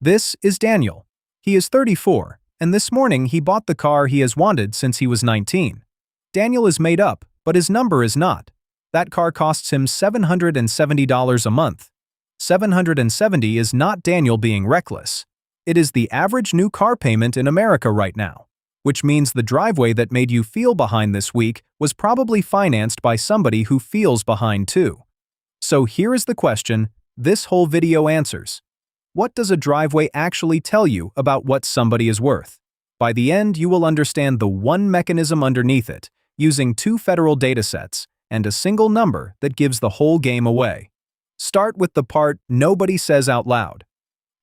This is Daniel. He is 34, and this morning he bought the car he has wanted since he was 19. Daniel is made up, but his number is not. That car costs him $770 a month. $770 is not Daniel being reckless. It is the average new car payment in America right now, which means the driveway that made you feel behind this week was probably financed by somebody who feels behind too. So here is the question this whole video answers. What does a driveway actually tell you about what somebody is worth? By the end, you will understand the one mechanism underneath it, using 2 federal datasets and a single number that gives the whole game away. Start with the part nobody says out loud.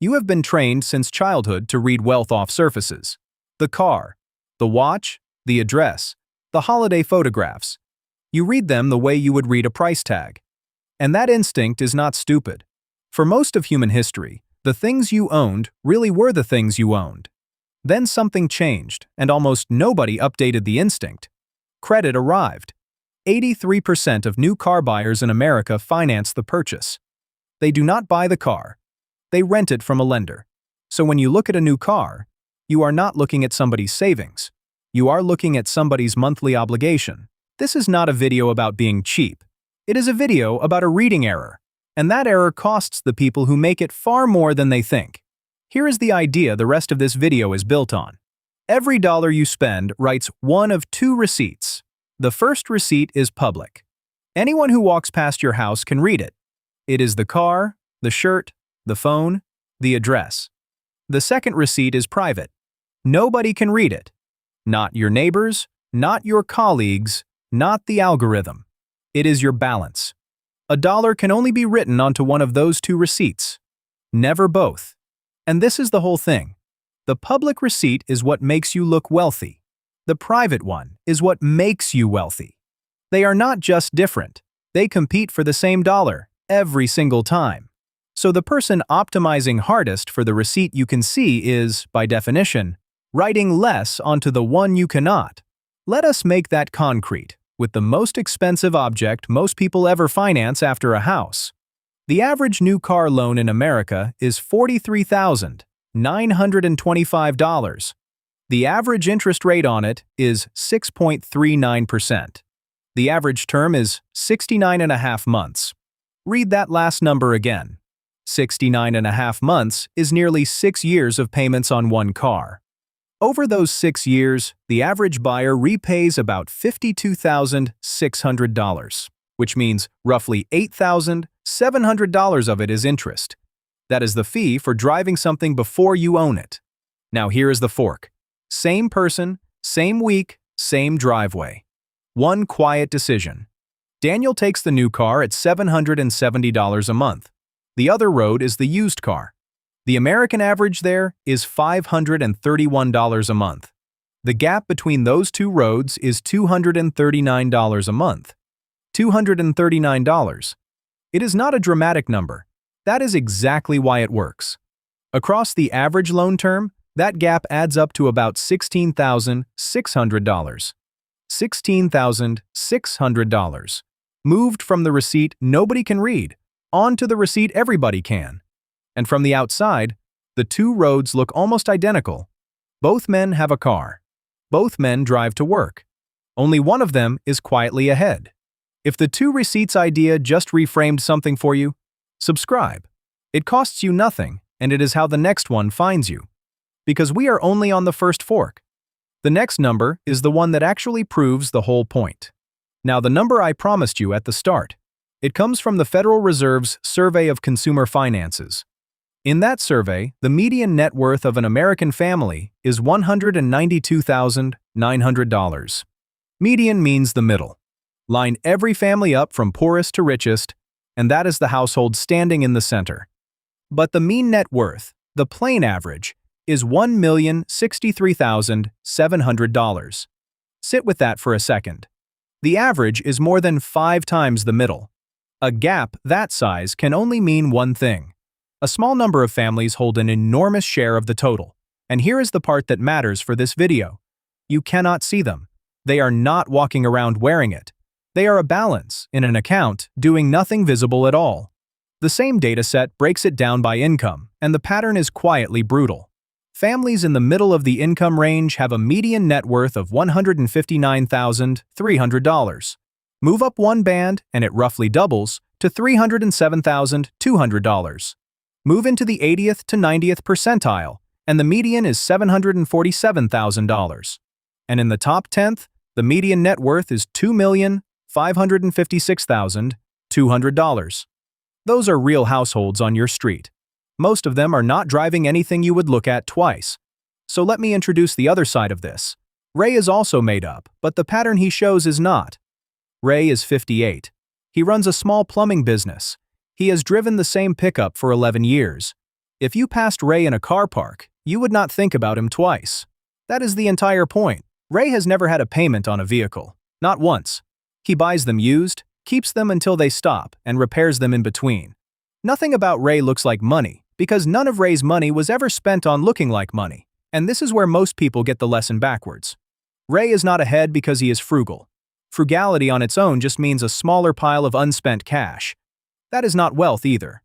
You have been trained since childhood to read wealth off surfaces. The car, the watch, the address, the holiday photographs. You read them the way you would read a price tag. And that instinct is not stupid. For most of human history, the things you owned really were the things you owned. Then something changed, and almost nobody updated the instinct. Credit arrived. 83% of new car buyers in America finance the purchase. They do not buy the car. They rent it from a lender. So when you look at a new car, you are not looking at somebody's savings. You are looking at somebody's monthly obligation. This is not a video about being cheap. It is a video about a reading error. And that error costs the people who make it far more than they think. Here is the idea the rest of this video is built on. Every dollar you spend writes one of 2 receipts. The first receipt is public. Anyone who walks past your house can read it. It is the car, the shirt, the phone, the address. The second receipt is private. Nobody can read it. Not your neighbors, not your colleagues, not the algorithm. It is your balance. A dollar can only be written onto one of those 2 receipts. Never both. And this is the whole thing. The public receipt is what makes you look wealthy. The private one is what makes you wealthy. They are not just different. They compete for the same dollar every single time. So the person optimizing hardest for the receipt you can see is, by definition, writing less onto the one you cannot. Let us make that concrete with the most expensive object most people ever finance after a house. The average new car loan in America is $43,925. The average interest rate on it is 6.39%. The average term is 69.5 months. Read that last number again. 69.5 months is nearly 6 years of payments on one car. Over those 6 years, the average buyer repays about $52,600, which means roughly $8,700 of it is interest. That is the fee for driving something before you own it. Now here is the fork. Same person, same week, same driveway. One quiet decision. Daniel takes the new car at $770 a month. The other road is the used car. The American average there is $531 a month. The gap between those 2 roads is $239 a month. $239. It is not a dramatic number. That is exactly why it works. Across the average loan term, that gap adds up to about $16,600. $16,600. Moved from the receipt nobody can read, onto the receipt everybody can. And from the outside, the 2 roads look almost identical. Both men have a car. Both men drive to work. Only one of them is quietly ahead. If the 2 receipts idea just reframed something for you, subscribe. It costs you nothing, and it is how the next one finds you. Because we are only on the first fork. The next number is the one that actually proves the whole point. Now the number I promised you at the start. It comes from the Federal Reserve's Survey of Consumer Finances. In that survey, the median net worth of an American family is $192,900. Median means the middle. Line every family up from poorest to richest, and that is the household standing in the center. But the mean net worth, the plain average, is $1,063,700. Sit with that for a second. The average is more than 5 times the middle. A gap that size can only mean one thing. A small number of families hold an enormous share of the total. And here is the part that matters for this video. You cannot see them. They are not walking around wearing it. They are a balance in an account doing nothing visible at all. The same dataset breaks it down by income, and the pattern is quietly brutal. Families in the middle of the income range have a median net worth of $159,300. Move up one band, and it roughly doubles to $307,200. Move into the 80th to 90th percentile, and the median is $747,000. And in the top 10th, the median net worth is $2,556,200. Those are real households on your street. Most of them are not driving anything you would look at twice. So let me introduce the other side of this. Ray is also made up, but the pattern he shows is not. Ray is 58. He runs a small plumbing business. He has driven the same pickup for 11 years. If you passed Ray in a car park, you would not think about him twice. That is the entire point. Ray has never had a payment on a vehicle. Not once. He buys them used, keeps them until they stop, and repairs them in between. Nothing about Ray looks like money, because none of Ray's money was ever spent on looking like money, and this is where most people get the lesson backwards. Ray is not ahead because he is frugal. Frugality on its own just means a smaller pile of unspent cash. That is not wealth either.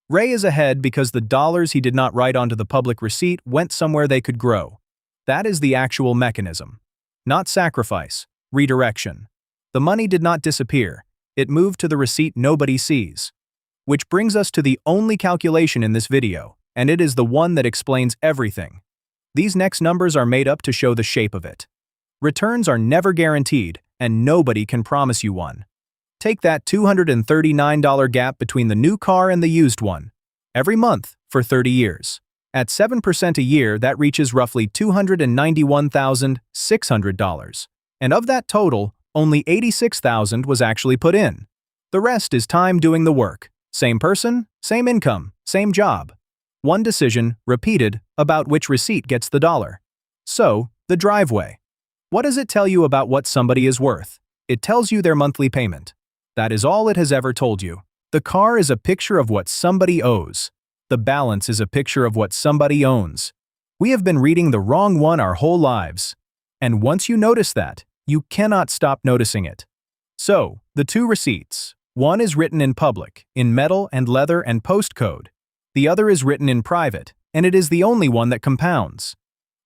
Ray is ahead because the dollars he did not write onto the public receipt went somewhere they could grow. That is the actual mechanism. Not sacrifice, redirection. The money did not disappear. It moved to the receipt nobody sees. Which brings us to the only calculation in this video, and it is the one that explains everything. These next numbers are made up to show the shape of it. Returns are never guaranteed, and nobody can promise you one. Take that $239 gap between the new car and the used one. Every month, for 30 years. At 7% a year, that reaches roughly $291,600. And of that total, only $86,000 was actually put in. The rest is time doing the work. Same person, same income, same job. One decision, repeated, about which receipt gets the dollar. So, the driveway. What does it tell you about what somebody is worth? It tells you their monthly payment. That is all it has ever told you. The car is a picture of what somebody owes. The balance is a picture of what somebody owns. We have been reading the wrong one our whole lives. And once you notice that, you cannot stop noticing it. So, the two receipts. One is written in public, in metal and leather and postcode. The other is written in private, and it is the only one that compounds.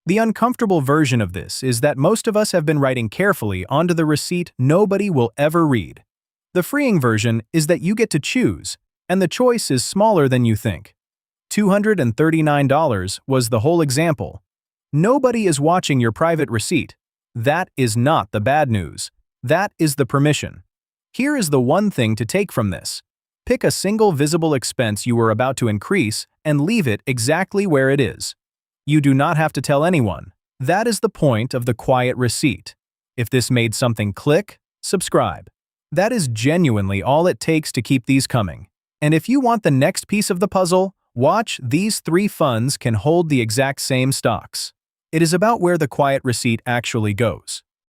The uncomfortable version of this is that most of us have been writing carefully onto the receipt nobody will ever read. The freeing version is that you get to choose, and the choice is smaller than you think. $239 was the whole example. Nobody is watching your private receipt. That is not the bad news. That is the permission. Here is the one thing to take from this. Pick a single visible expense you are about to increase and leave it exactly where it is. You do not have to tell anyone. That is the point of the quiet receipt. If this made something click, subscribe. That is genuinely all it takes to keep these coming. And if you want the next piece of the puzzle, watch These 3 funds can hold the exact same stocks. It is about where the quiet receipt actually goes.